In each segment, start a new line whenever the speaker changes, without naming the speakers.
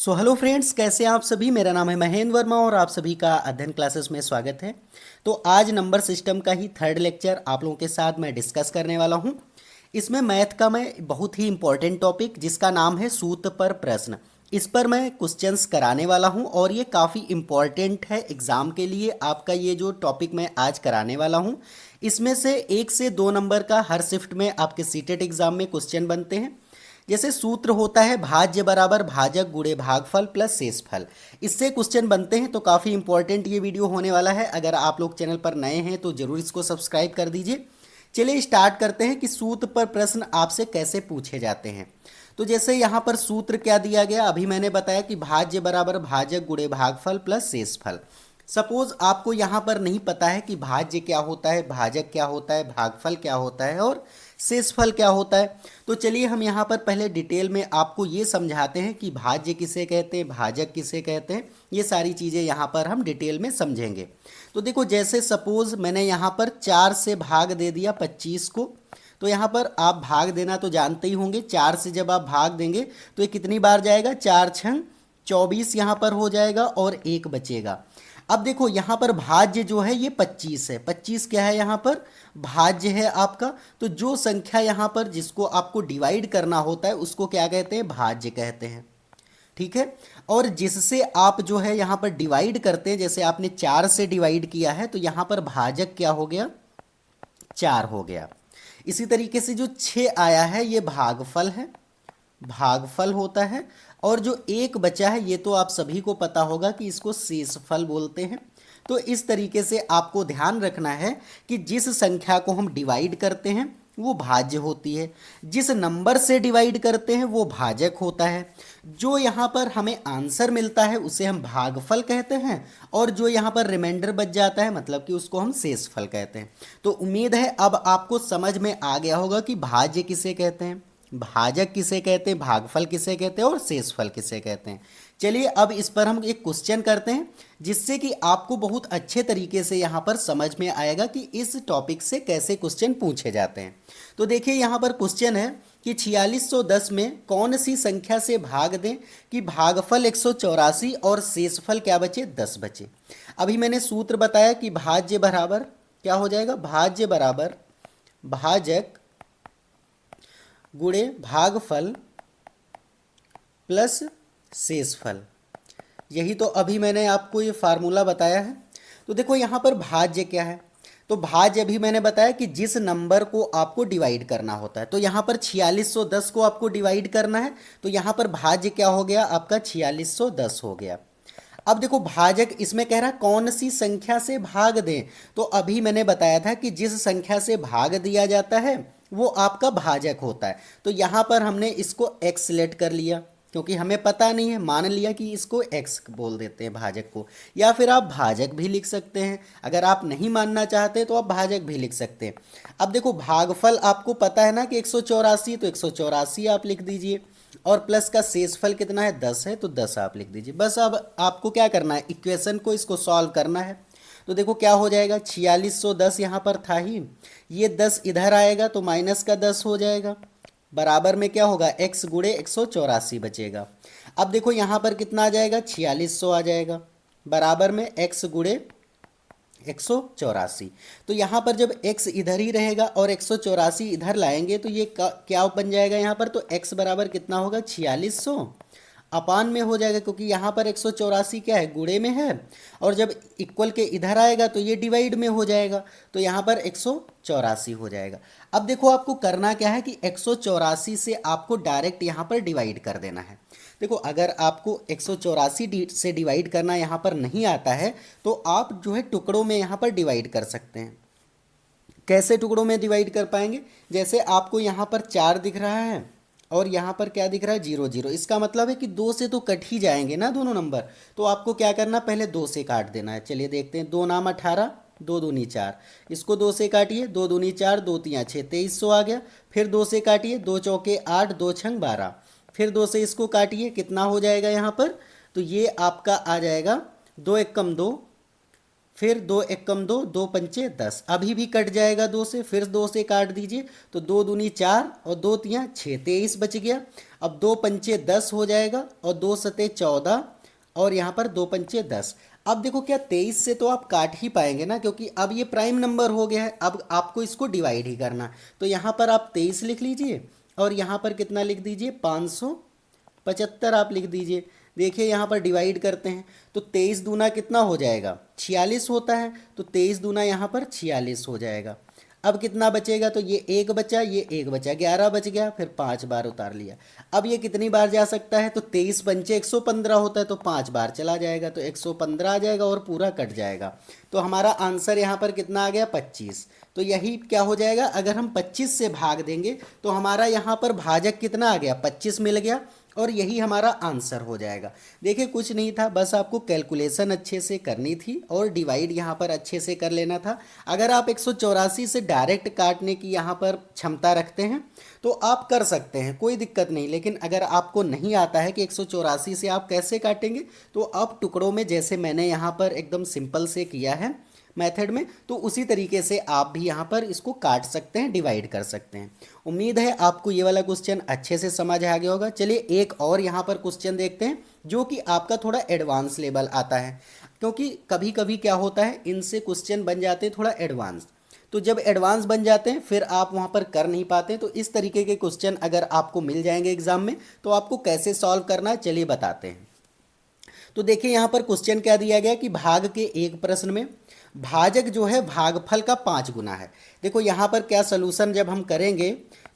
Hello friends, कैसे हैं आप सभी। मेरा नाम है महेंद्र वर्मा और आप सभी का अध्ययन क्लासेस में स्वागत है। तो आज नंबर सिस्टम का ही थर्ड लेक्चर आप लोगों के साथ मैं डिस्कस करने वाला हूं। इसमें मैथ का मैं बहुत ही इंपॉर्टेंट टॉपिक जिसका नाम है सूत्र पर प्रश्न, इस पर मैं क्वेश्चंस कराने वाला हूं और ये काफ़ी इम्पॉर्टेंट है एग्ज़ाम के लिए। आपका ये जो टॉपिक मैं आज कराने वाला हूं, इसमें से 1 से 2 नंबर का हर शिफ्ट में आपके सीटेट एग्ज़ाम में क्वेश्चन बनते हैं। जैसे सूत्र होता है भाज्य बराबर भाजक गुणे भागफल प्लस शेषफल, इससे क्वेश्चन बनते हैं। तो काफ़ी इंपॉर्टेंट ये वीडियो होने वाला है। अगर आप लोग चैनल पर नए हैं तो ज़रूर इसको सब्सक्राइब कर दीजिए। चलिए स्टार्ट करते हैं कि सूत्र पर प्रश्न आपसे कैसे पूछे जाते हैं। तो जैसे यहाँ पर सूत्र क्या दिया गया, अभी मैंने बताया कि भाज्य बराबर भाजक गुणे भागफल प्लस शेषफल। सपोज आपको यहाँ पर नहीं पता है कि भाज्य क्या होता है, भाजक क्या होता है, भागफल क्या होता है और शेषफल क्या होता है। तो चलिए हम यहाँ पर पहले डिटेल में आपको ये समझाते हैं कि भाज्य किसे कहते हैं, भाजक किसे कहते हैं। ये सारी चीज़ें यहाँ पर हम डिटेल में समझेंगे। तो देखो, जैसे सपोज मैंने यहाँ पर 4 से भाग दे दिया 25 को। तो यहाँ पर आप भाग देना तो जानते ही होंगे। 4 से जब आप भाग देंगे तो ये कितनी बार जाएगा, 4 छंग 24 यहाँ पर हो जाएगा और 1 बचेगा। अब देखो यहाँ पर भाज्य जो है ये 25 है। 25 क्या है, यहाँ पर भाज्य है आपका। तो जो संख्या यहाँ पर जिसको आपको डिवाइड करना होता है उसको क्या कहते हैं, भाज्य कहते हैं। ठीक है। और जिससे आप जो है यहाँ पर डिवाइड करते हैं, जैसे आपने 4 से डिवाइड किया है तो यहाँ पर भाजक क्या हो गया, 4 हो गया। इसी तरीके से जो 6 आया है ये भागफल है, भागफल होता है। और जो 1 बचा है ये तो आप सभी को पता होगा कि इसको शेषफल बोलते हैं। तो इस तरीके से आपको ध्यान रखना है कि जिस संख्या को हम डिवाइड करते हैं वो भाज्य होती है, जिस नंबर से डिवाइड करते हैं वो भाजक होता है। जो यहाँ पर हमें आंसर मिलता है उसे हम भागफल कहते हैं और जो यहाँ पर रिमाइंडर बच जाता है मतलब कि उसको हम शेषफल कहते हैं। तो उम्मीद है अब आपको समझ में आ गया होगा कि भाज्य किसे कहते हैं, भाजक किसे कहते हैं, भागफल किसे कहते हैं और शेषफल किसे कहते हैं। चलिए अब इस पर हम एक क्वेश्चन करते हैं जिससे कि आपको बहुत अच्छे तरीके से यहाँ पर समझ में आएगा कि इस टॉपिक से कैसे क्वेश्चन पूछे जाते हैं। तो देखिए यहाँ पर क्वेश्चन है कि 4610 में कौन सी संख्या से भाग दें कि भागफल 184 और शेषफल क्या बचे, 10 बचे। अभी मैंने सूत्र बताया कि भाज्य बराबर क्या हो जाएगा, भाज्य बराबर भाजक गुणे भागफल प्लस शेषफल। यही तो अभी मैंने आपको ये फार्मूला बताया है। तो देखो यहाँ पर भाज्य क्या है, तो भाज्य अभी मैंने बताया कि जिस नंबर को आपको डिवाइड करना होता है। तो यहाँ पर 4610 को आपको डिवाइड करना है तो यहाँ पर भाज्य क्या हो गया आपका, 4610 हो गया। अब देखो भाजक इसमें कह रहा है कौन सी संख्या से भाग दें। तो अभी मैंने बताया था कि जिस संख्या से भाग दिया जाता है वो आपका भाजक होता है। तो यहाँ पर हमने इसको x सेलेक्ट कर लिया क्योंकि हमें पता नहीं है, मान लिया कि इसको x बोल देते हैं भाजक को। या फिर आप भाजक भी लिख सकते हैं, अगर आप नहीं मानना चाहते तो आप भाजक भी लिख सकते हैं। अब देखो भागफल आपको पता है ना कि 184, तो 184 आप लिख दीजिए और प्लस का शेषफल कितना है, 10 है, तो 10 आप लिख दीजिए। बस अब आपको क्या करना है, इक्वेशन को इसको सॉल्व करना है। तो देखो क्या हो जाएगा, 4610 यहाँ पर था ही, ये 10 इधर आएगा तो माइनस का 10 हो जाएगा। बराबर में क्या होगा, x गुणे 184 बचेगा। अब देखो यहाँ पर कितना आ जाएगा, 4600 आ जाएगा। बराबर में x गुणे 184। तो यहाँ पर जब x इधर ही रहेगा और 184 इधर लाएंगे तो ये क्या बन जाएगा, यहाँ पर तो x बराबर कितना होगा, 4600 अपान में हो जाएगा क्योंकि यहाँ पर 184 क्या है, गुणे में है। और जब इक्वल के इधर आएगा तो ये डिवाइड में हो जाएगा तो यहाँ पर 184 हो जाएगा। अब देखो आपको करना क्या है कि 184 से आपको डायरेक्ट यहाँ पर डिवाइड कर देना है। देखो अगर आपको 184 से डिवाइड करना यहाँ पर नहीं आता है तो आप जो है टुकड़ों में यहाँ पर डिवाइड कर सकते हैं। कैसे टुकड़ों में डिवाइड कर पाएंगे, जैसे आपको यहाँ पर 4 दिख रहा है और यहाँ पर क्या दिख रहा है, 0 0। इसका मतलब है कि 2 से तो कट ही जाएंगे ना दोनों नंबर। तो आपको क्या करना, पहले 2 से काट देना है। चलिए देखते हैं, 2 नाम 18, 2 दूनी 4, इसको 2 से काटिए, 2 दूनी 4, 2 तियाँ 6, 2300 आ गया। फिर 2 से काटिए, 2 चौके 8, 2 छंग 12, फिर 2 से इसको काटिए, कितना हो जाएगा यहाँ पर, तो ये आपका आ जाएगा 2 एकम 2, फिर 2 एकम 2, 2 पंचे 10, अभी भी कट जाएगा 2 से, फिर 2 से काट दीजिए तो 2 दूनी 4 और 2 तियाँ 6, 23 बच गया। अब 2 पंचे 10 हो जाएगा और 2 सते 14 और यहाँ पर 2 पंचे 10। अब देखो क्या 23 से तो आप काट ही पाएंगे ना, क्योंकि अब ये प्राइम नंबर हो गया है, अब आपको इसको डिवाइड ही करना। तो यहाँ पर आप 23 लिख लीजिए और यहाँ पर कितना लिख दीजिए 575 आप लिख दीजिए। देखिए यहाँ पर डिवाइड करते हैं तो 23 दूना कितना हो जाएगा 46 होता है, तो 23 दूना यहाँ पर 46 हो जाएगा। अब कितना बचेगा, तो ये एक बचा, ये एक बचा, 11 बच गया, फिर 5 बार उतार लिया। अब ये कितनी बार जा सकता है, तो 23 पंचे 115 होता है, तो 5 बार चला जाएगा, तो 115 आ जाएगा और पूरा कट जाएगा। तो हमारा आंसर यहाँ पर कितना आ गया 25। तो यही क्या हो जाएगा, अगर हम 25 से भाग देंगे तो हमारा यहाँ पर भाजक कितना आ गया 25 मिल गया और यही हमारा आंसर हो जाएगा। देखिए कुछ नहीं था, बस आपको कैलकुलेशन अच्छे से करनी थी और डिवाइड यहाँ पर अच्छे से कर लेना था। अगर आप 184 से डायरेक्ट काटने की यहाँ पर क्षमता रखते हैं तो आप कर सकते हैं, कोई दिक्कत नहीं। लेकिन अगर आपको नहीं आता है कि 184 से आप कैसे काटेंगे, तो आप टुकड़ों में जैसे मैंने यहाँ पर एकदम सिंपल से किया है मेथड में, तो उसी तरीके से आप भी यहाँ पर इसको काट सकते हैं, डिवाइड कर सकते हैं। उम्मीद है आपको ये वाला क्वेश्चन अच्छे से समझ आ गया होगा। चलिए एक और यहाँ पर क्वेश्चन देखते हैं जो कि आपका थोड़ा एडवांस लेवल आता है, क्योंकि कभी कभी क्या होता है इनसे क्वेश्चन बन जाते हैं थोड़ा एडवांस। तो जब एडवांस बन जाते हैं फिर आप वहाँ पर कर नहीं पाते। तो इस तरीके के क्वेश्चन अगर आपको मिल जाएंगे एग्जाम में तो आपको कैसे सॉल्व करना है चलिए बताते हैं। तो देखिए यहाँ पर क्वेश्चन क्या दिया गया कि भाग के एक प्रश्न में भाजक जो है भागफल का 5 गुना है। देखो यहाँ पर क्या सलूशन जब हम करेंगे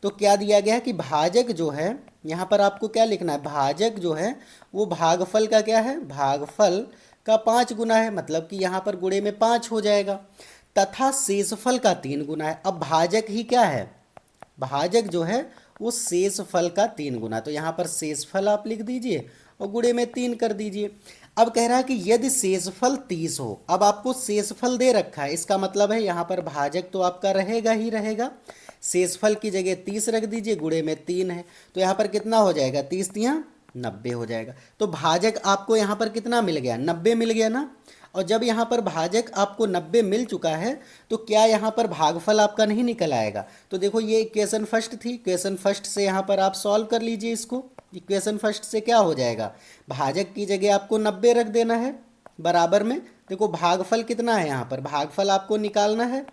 तो क्या दिया गया है कि भाजक जो है, यहाँ पर आपको क्या लिखना है, भाजक जो है वो भागफल का क्या है, भागफल का 5 गुना है, मतलब कि यहाँ पर गुणे में 5 हो जाएगा, तथा शेषफल का 3 गुना है। अब भाजक ही क्या है, भाजक जो है वो शेषफल का 3 गुना, तो यहाँ पर शेषफल आप लिख दीजिए और गुणे में 3 कर दीजिए। अब कह रहा है कि यदि शेषफल 30 हो, अब आपको शेषफल दे रखा है, इसका मतलब है यहाँ पर भाजक तो आपका रहेगा ही रहेगा, शेषफल की जगह 30 रख दीजिए, गुणे में 3 है, तो यहाँ पर कितना हो जाएगा 30 तियाँ 90 हो जाएगा। तो भाजक आपको यहाँ पर कितना मिल गया 90 मिल गया ना। और जब यहाँ पर भाजक आपको 90 मिल चुका है तो क्या यहाँ पर भागफल आपका नहीं निकल आएगा। तो देखो ये इक्वेशन फर्स्ट थी, इक्वेशन फर्स्ट से यहाँ पर आप सॉल्व कर लीजिए इसको। इक्वेशन फर्स्ट से क्या हो जाएगा, भाजक की जगह आपको 90 रख देना है, बराबर में देखो भागफल कितना है, यहाँ पर भागफल आपको निकालना है,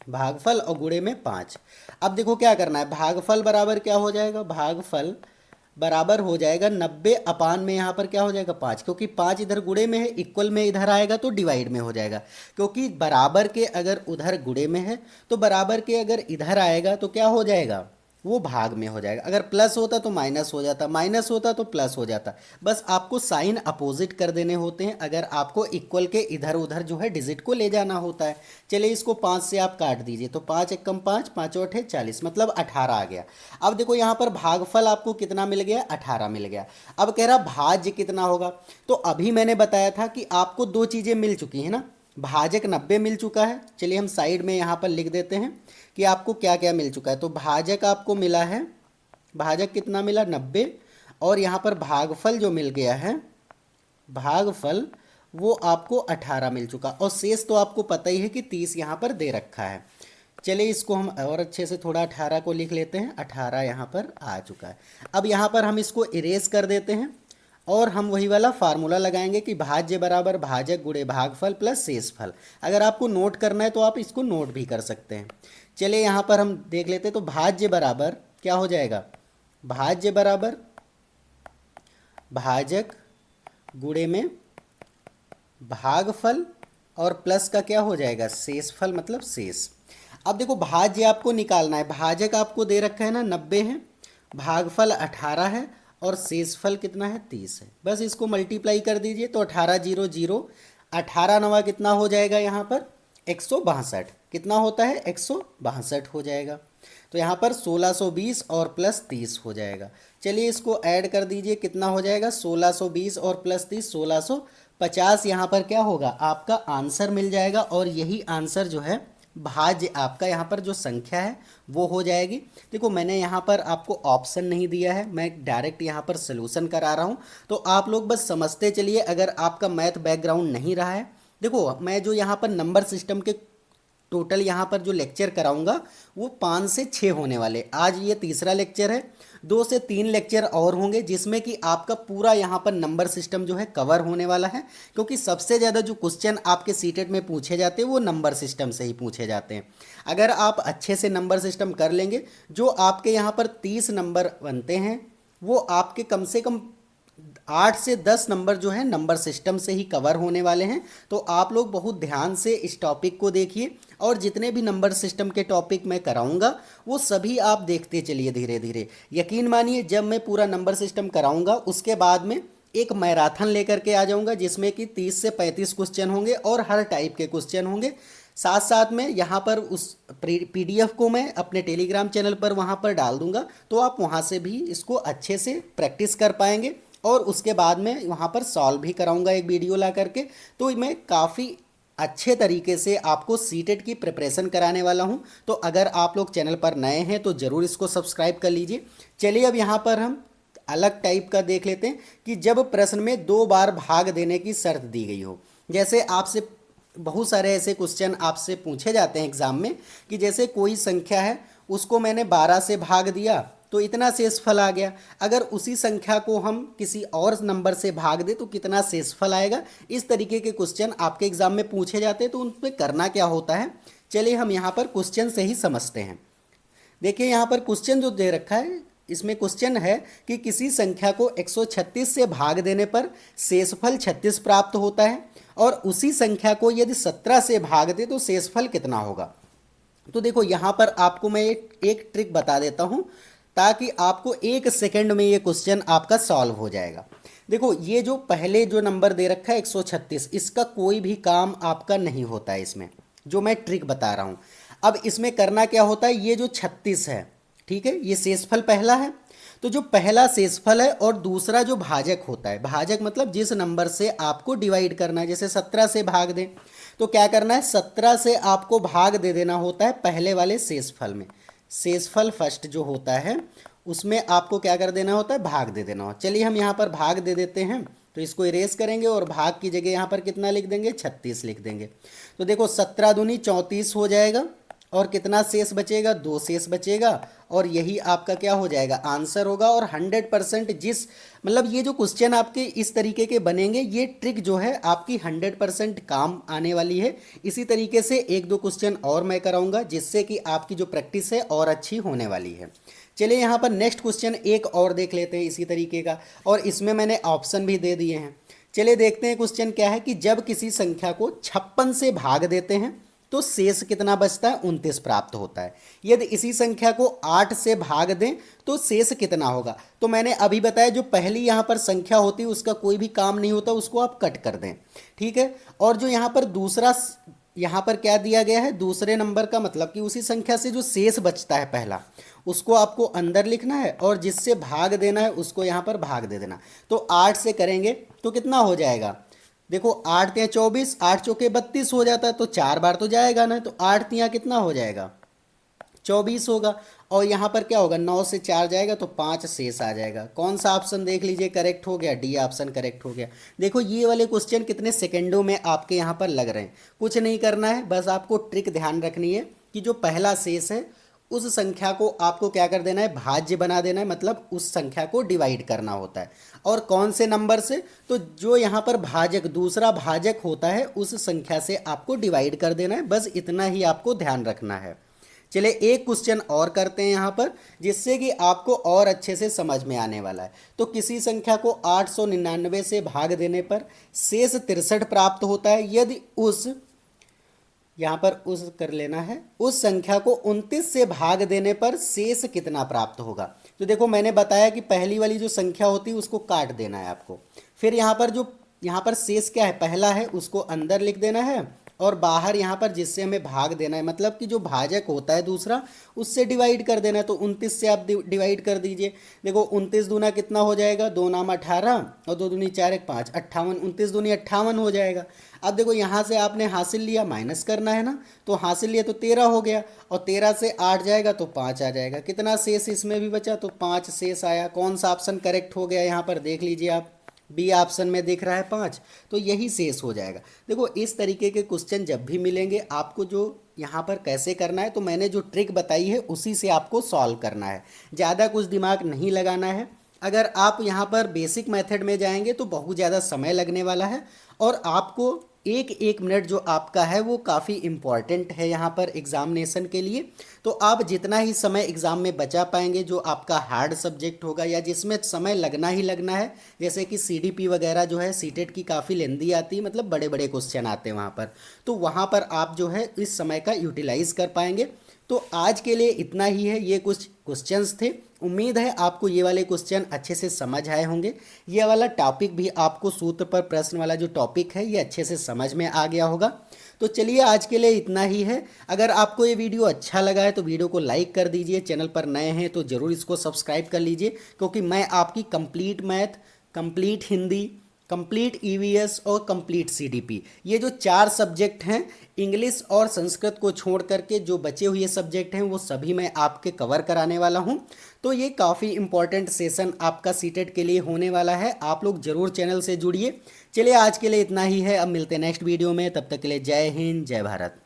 भागफल और गुणे में 5। अब देखो क्या करना है, भागफल बराबर क्या हो जाएगा, भागफल बराबर हो जाएगा 90 अपान में यहाँ पर क्या हो जाएगा 5, क्योंकि 5 इधर गुणे में है, इक्वल में इधर आएगा तो डिवाइड में हो जाएगा, क्योंकि बराबर के अगर उधर गुणे में है तो बराबर के अगर इधर आएगा तो क्या हो जाएगा, वो भाग में हो जाएगा। अगर प्लस होता तो माइनस हो जाता, माइनस होता तो प्लस हो जाता। बस आपको साइन अपोजिट कर देने होते हैं अगर आपको इक्वल के इधर उधर जो है डिजिट को ले जाना होता है। चलिए इसको 5 से आप काट दीजिए, तो 5 एकम 5, 5 और 8 40, मतलब 18 आ गया। अब देखो यहाँ पर भागफल आपको कितना मिल गया 18 मिल गया। अब कह रहा भाज्य कितना होगा, तो अभी मैंने बताया था कि आपको 2 चीज़ें मिल चुकी हैं ना, भाजक 90 मिल चुका है। चलिए हम साइड में यहाँ पर लिख देते हैं कि आपको क्या क्या मिल चुका है। तो भाजक आपको मिला है, भाजक कितना मिला 90, और यहाँ पर भागफल जो मिल गया है, भागफल वो आपको 18 मिल चुका, और शेष तो आपको पता ही है कि 30 यहाँ पर दे रखा है। चलिए इसको हम और अच्छे से थोड़ा 18 को लिख लेते हैं, 18 यहाँ पर आ चुका है। अब यहाँ पर हम इसको इरेज कर देते हैं और हम वही वाला फार्मूला लगाएंगे कि भाज्य बराबर भाजक गुणे भागफल प्लस शेषफल। अगर आपको नोट करना है तो आप इसको नोट भी कर सकते हैं। चलिए यहाँ पर हम देख लेते हैं, तो भाज्य बराबर क्या हो जाएगा, भाज्य बराबर भाजक गुणे में भागफल और प्लस का क्या हो जाएगा शेषफल, मतलब शेष। अब देखो भाज्य आपको निकालना है, भाजक आपको दे रखा है ना 90 है, भागफल 18 है और शेषफल कितना है 30 है। बस इसको मल्टीप्लाई कर दीजिए, तो 18 0 0, 18 नवा कितना हो जाएगा यहाँ पर 162, कितना होता है 162 हो जाएगा। तो यहाँ पर 1620 और प्लस 30 हो जाएगा। चलिए इसको ऐड कर दीजिए, कितना हो जाएगा 1620 और प्लस 30 1650। यहाँ पर क्या होगा आपका आंसर मिल जाएगा, और यही आंसर जो है भाज्य आपका यहाँ पर जो संख्या है वो हो जाएगी। देखो मैंने यहाँ पर आपको ऑप्शन नहीं दिया है, मैं डायरेक्ट यहाँ पर सलूशन करा रहा हूँ, तो आप लोग बस समझते चलिए। अगर आपका मैथ बैकग्राउंड नहीं रहा है देखो मैं जो यहाँ पर नंबर सिस्टम के टोटल यहाँ पर जो लेक्चर कराऊंगा वो 5 से 6 होने वाले। आज ये तीसरा लेक्चर है, 2 से 3 लेक्चर और होंगे जिसमें कि आपका पूरा यहाँ पर नंबर सिस्टम जो है कवर होने वाला है, क्योंकि सबसे ज़्यादा जो क्वेश्चन आपके सीटेट में पूछे जाते हैं वो नंबर सिस्टम से ही पूछे जाते हैं। अगर आप अच्छे से नंबर सिस्टम कर लेंगे, जो आपके यहाँ पर 30 नंबर बनते हैं वो आपके कम से कम 8 से 10 नंबर जो है नंबर सिस्टम से ही कवर होने वाले हैं। तो आप लोग बहुत ध्यान से इस टॉपिक को देखिए, और जितने भी नंबर सिस्टम के टॉपिक मैं कराऊंगा वो सभी आप देखते चलिए धीरे धीरे। यकीन मानिए जब मैं पूरा नंबर सिस्टम कराऊंगा उसके बाद में एक मैराथन लेकर के आ जाऊंगा जिसमें कि 30 से 35 क्वेश्चन होंगे और हर टाइप के क्वेश्चन होंगे। साथ साथ में यहाँ पर उस पीडीएफ को मैं अपने टेलीग्राम चैनल पर वहाँ पर डाल दूंगा, तो आप वहाँ से भी इसको अच्छे से प्रैक्टिस कर पाएंगे। और उसके बाद में वहाँ पर सॉल्व भी कराऊंगा एक वीडियो ला करके। तो मैं काफ़ी अच्छे तरीके से आपको सीटेट की प्रिपरेशन कराने वाला हूँ। तो अगर आप लोग चैनल पर नए हैं तो ज़रूर इसको सब्सक्राइब कर लीजिए। चलिए अब यहाँ पर हम अलग टाइप का देख लेते हैं कि जब प्रश्न में 2 बार भाग देने की शर्त दी गई हो। जैसे आपसे बहुत सारे ऐसे क्वेश्चन आपसे पूछे जाते हैं एग्जाम में कि जैसे कोई संख्या है उसको मैंने 12 से भाग दिया तो इतना शेषफल आ गया, अगर उसी संख्या को हम किसी और नंबर से भाग दें तो कितना शेषफल आएगा। इस तरीके के क्वेश्चन आपके एग्जाम में पूछे जाते हैं, तो उन पर करना क्या होता है चलिए हम यहाँ पर क्वेश्चन से ही समझते हैं। देखिए यहाँ पर क्वेश्चन जो दे रखा है इसमें क्वेश्चन है कि किसी संख्या को 136 से भाग देने पर शेषफल 36 प्राप्त होता है, और उसी संख्या को यदि 17 से भाग दे तो शेषफल कितना होगा। तो देखो यहाँ पर आपको मैं एक ट्रिक बता देता हूँ ताकि आपको 1 सेकंड में ये क्वेश्चन आपका सॉल्व हो जाएगा। देखो ये जो पहले जो नंबर दे रखा है 136, इसका कोई भी काम आपका नहीं होता है इसमें, जो मैं ट्रिक बता रहा हूँ। अब इसमें करना क्या होता है, ये जो 36 है ठीक है, ये शेषफल पहला है, तो जो पहला शेषफल है और दूसरा जो भाजक होता है, भाजक मतलब जिस नंबर से आपको डिवाइड करना है, जैसे 17 से भाग दें तो क्या करना है, 17 से आपको भाग दे देना होता है पहले वाले शेषफल में। शेषफल फर्स्ट जो होता है उसमें आपको क्या कर देना होता है, भाग दे देना होता है। चलिए हम यहाँ पर भाग दे देते हैं, तो इसको इरेज करेंगे और भाग की जगह यहाँ पर कितना लिख देंगे, 36 लिख देंगे। तो देखो 17 दूनी 34 हो जाएगा, और कितना शेष बचेगा, 2 शेष बचेगा, और यही आपका क्या हो जाएगा, आंसर होगा। और 100% जिस मतलब ये जो क्वेश्चन आपके इस तरीके के बनेंगे, ये ट्रिक जो है आपकी 100% काम आने वाली है। इसी तरीके से 1-2 क्वेश्चन और मैं कराऊंगा जिससे कि आपकी जो प्रैक्टिस है और अच्छी होने वाली है। चलिए यहाँ पर नेक्स्ट क्वेश्चन एक और देख लेते हैं इसी तरीके का, और इसमें मैंने ऑप्शन भी दे दिए हैं। चलिए देखते हैं क्वेश्चन क्या है कि जब किसी संख्या को 56 से भाग देते हैं तो शेष कितना बचता है, 29 प्राप्त होता है। यदि इसी संख्या को 8 से भाग दें तो शेष कितना होगा। तो मैंने अभी बताया जो पहली यहाँ पर संख्या होती है उसका कोई भी काम नहीं होता, उसको आप कट कर दें ठीक है। और जो यहाँ पर दूसरा यहाँ पर क्या दिया गया है, दूसरे नंबर का मतलब कि उसी संख्या से जो शेष बचता है पहला, उसको आपको अंदर लिखना है और जिससे भाग देना है उसको यहाँ पर भाग दे देना। तो 8 से करेंगे तो कितना हो जाएगा, देखो 8 तियाँ 24, 8 चौके 32 हो जाता है, तो 4 बार तो जाएगा ना, तो 8 तियाँ कितना हो जाएगा, 24 होगा। और यहाँ पर क्या होगा, 9 से 4 जाएगा तो 5 शेष आ जाएगा। कौन सा ऑप्शन देख लीजिए करेक्ट हो गया, डी ऑप्शन करेक्ट हो गया। देखो ये वाले क्वेश्चन कितने सेकंडों में आपके यहाँ पर लग रहे हैं। कुछ नहीं करना है, बस आपको ट्रिक ध्यान रखनी है कि जो पहला शेष है उस संख्या को आपको क्या कर देना है, भाज्य बना देना है, मतलब उस संख्या को डिवाइड करना होता है। और कौन से नंबर से, तो जो यहाँ पर भाजक दूसरा भाजक होता है उस संख्या से आपको डिवाइड कर देना है, बस इतना ही आपको ध्यान रखना है। चलिए एक क्वेश्चन और करते हैं यहाँ पर, जिससे कि आपको और अच्छे से समझ में आने वाला है। तो किसी संख्या को 899 से भाग देने पर शेष 63 प्राप्त होता है, यदि उस यहाँ पर उस कर लेना है, उस संख्या को 29 से भाग देने पर शेष कितना प्राप्त होगा। तो देखो मैंने बताया कि पहली वाली जो संख्या होती है उसको काट देना है आपको, फिर यहाँ पर जो यहाँ पर शेष क्या है, पहला है उसको अंदर लिख देना है, और बाहर यहाँ पर जिससे हमें भाग देना है, मतलब कि जो भाजक होता है दूसरा उससे डिवाइड कर देना है। तो 29 से आप डिवाइड कर दीजिए। देखो 29 दूना कितना हो जाएगा, 2 नाम 18 और 2 दूनी 4 1 5, 58, 29 दूनी 58 हो जाएगा। अब देखो यहाँ से आपने हासिल लिया, माइनस करना है ना, तो हासिल लिया तो 13 हो गया, और 13 से 8 जाएगा तो 5 आ जाएगा। कितना शेष इसमें भी बचा, तो 5 शेष आया। कौन सा ऑप्शन करेक्ट हो गया यहाँ पर देख लीजिए आप, बी ऑप्शन में दिख रहा है 5, तो यही शेष हो जाएगा। देखो इस तरीके के क्वेश्चन जब भी मिलेंगे आपको जो यहाँ पर कैसे करना है, तो मैंने जो ट्रिक बताई है उसी से आपको सॉल्व करना है, ज़्यादा कुछ दिमाग नहीं लगाना है। अगर आप यहाँ पर बेसिक मेथड में जाएंगे तो बहुत ज़्यादा समय लगने वाला है, और आपको एक एक मिनट जो आपका है वो काफ़ी इम्पॉर्टेंट है यहाँ पर एग्जामिनेशन के लिए। तो आप जितना ही समय एग्ज़ाम में बचा पाएंगे, जो आपका हार्ड सब्जेक्ट होगा या जिसमें समय लगना ही लगना है, जैसे कि सीडीपी वगैरह जो है सीटेट की काफ़ी लेंदी आती है, मतलब बड़े बड़े क्वेश्चन आते हैं वहाँ पर, तो वहाँ पर आप जो है इस समय का यूटिलाइज़ कर पाएंगे। तो आज के लिए इतना ही है, ये कुछ क्वेश्चंस थे। उम्मीद है आपको ये वाले क्वेश्चन अच्छे से समझ आए होंगे, ये वाला टॉपिक भी आपको सूत्र पर प्रश्न वाला जो टॉपिक है ये अच्छे से समझ में आ गया होगा। तो चलिए आज के लिए इतना ही है। अगर आपको ये वीडियो अच्छा लगा है तो वीडियो को लाइक कर दीजिए, चैनल पर नए हैं तो ज़रूर इसको सब्सक्राइब कर लीजिए, क्योंकि मैं आपकी complete math, complete Hindi, complete EVS और कंप्लीट सीडीपी, ये जो 4 सब्जेक्ट हैं, इंग्लिश और संस्कृत को छोड़ करके जो बचे हुए सब्जेक्ट हैं वो सभी मैं आपके कवर कराने वाला हूं। तो ये काफ़ी इंपॉर्टेंट सेशन आपका सीटेट के लिए होने वाला है, आप लोग ज़रूर चैनल से जुड़िए। चलिए आज के लिए इतना ही है, अब मिलते हैं नेक्स्ट वीडियो में, तब तक के लिए जय हिंद जय भारत।